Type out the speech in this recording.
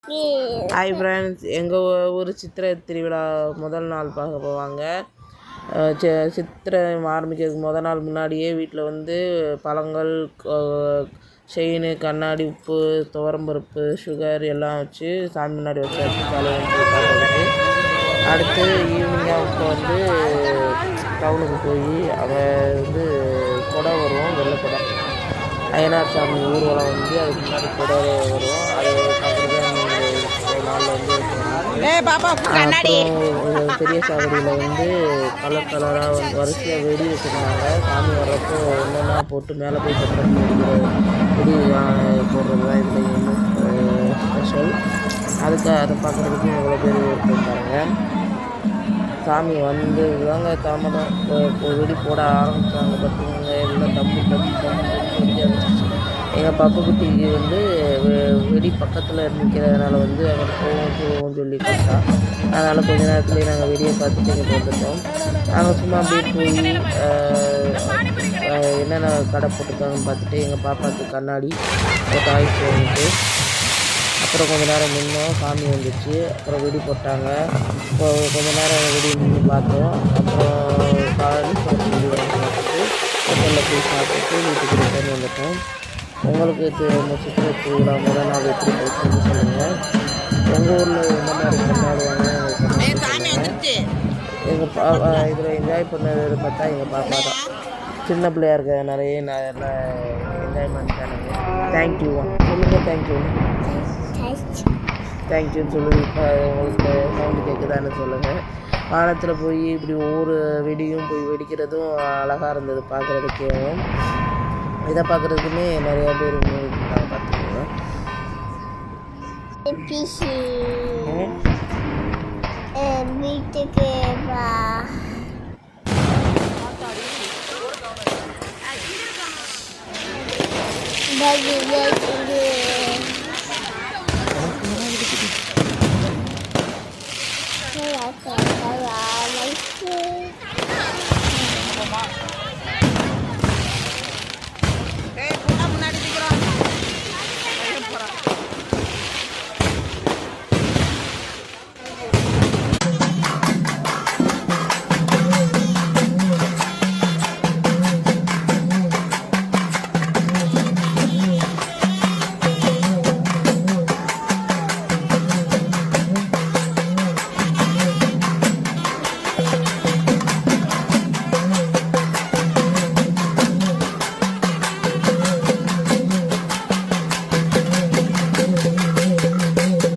Hi friends, எங்கள் ஊர் சித்திரை திருவிழா முதல் நாள் பார்க்க போவாங்க. சித்திரை ஆரம்பிக்கிறதுக்கு முதல் நாள் முன்னாடியே வீட்டில் வந்து பழங்கள், செயின், கண்ணாடி, உப்பு, துவரம்பருப்பு, சுகர் எல்லாம் வச்சு சாமி முன்னாடி வச்சாச்சு தலைவலிச்சு சாப்பிட்றதுக்கு. அடுத்து ஈவினிங்காக இப்போ வந்து டவுனுக்கு போய் அங்கே வந்து கொடை வருவோம், வெள்ளை கொடை அய்யனார் சாமி ஊர்வலம் வந்து அதுக்கு முன்னாடி கொடை வரும். அது பார்க்குறது நாளில் வந்து பெரிய சாவடியில் வந்து கலர் கலராக வந்து வரிசையாக வெடி வச்சுருந்தாங்க. சாமி வர்றப்போ ஒன்றா போட்டு மேலே போய் கட்டுறது வெடி போடுறது தான் இதில் இன்னும் ஸ்பெஷல். அதுக்கு அதை பார்க்குறதுக்கு எவ்வளோ பேர் இருக்காங்க. சாமி வந்து தாங்க தாமதம் வெடி போட ஆரம்பித்தாங்க. பார்த்துக்கோங்க, எல்லாம் டம்மு டம்மு டம்மு வெடிக்க ஆரம்பிச்சிச்சு. எங்கள் பப்பு குட்டிக்கு வந்து வெடி பக்கத்தில் நிற்கிறதுனால வந்து அங்கே போவோம் சொல்லி கரெக்டாக. அதனால் கொஞ்ச நேரத்துலேயே நாங்கள் வெடியை பார்த்துட்டு எங்களுக்கு வந்துட்டோம். நாங்கள் சும்மா அப்படியே போய் என்னென்ன கடை போட்டிருக்காங்கன்னு பார்த்துட்டு எங்கள் பாப்பாவுக்கு கண்ணாடி டாய்ஸ் வாங்கிட்டு அப்புறம் கொஞ்சம் நேரம் நின்றோம். சாமி வந்துச்சு. அப்புறம் வெடி போட்டாங்க. இப்போ கொஞ்சம் நேரம் வெடி நின்று பார்த்தோம். அப்புறம் காலையில் வெடி வாங்கி பார்த்துட்டு ஹோட்டலில் போய் சாப்பிட்டு வீட்டுக்கு ரிட்டர்ன் வந்துட்டோம். உங்களுக்கு சித்திரை திருவிழா முதல் நாள் எப்படி போச்சுன்னு சொல்லுங்கள். உங்கள் ஊரில் எந்த மாதிரி கொண்டாடுவாங்க எங்கள் இதில் என்ஜாய் பண்ணது பார்த்தா எங்கள் பாப்பா தான். சின்ன பிள்ளையாக இருக்க நிறைய என்ஜாய் பண்ணிட்டானுங்க. தேங்க்யூ சொல்லுங்கள். தேங்க்யூன்னு சொல்லுங்கள். இப்போ உங்களுக்கு சவுண்டு கேட்குதான்னு சொல்லுங்கள். வானத்தில் போய் இப்படி ஒவ்வொரு வெடியும் போய் வெடிக்கிறதும் அழகாக இருந்தது பார்க்குறதுக்கேவும். இதை பார்க்குறதுக்குமே நிறையா பேர் இருந்தாங்க பார்த்துக்கோங்க. வீட்டுக்கு வா.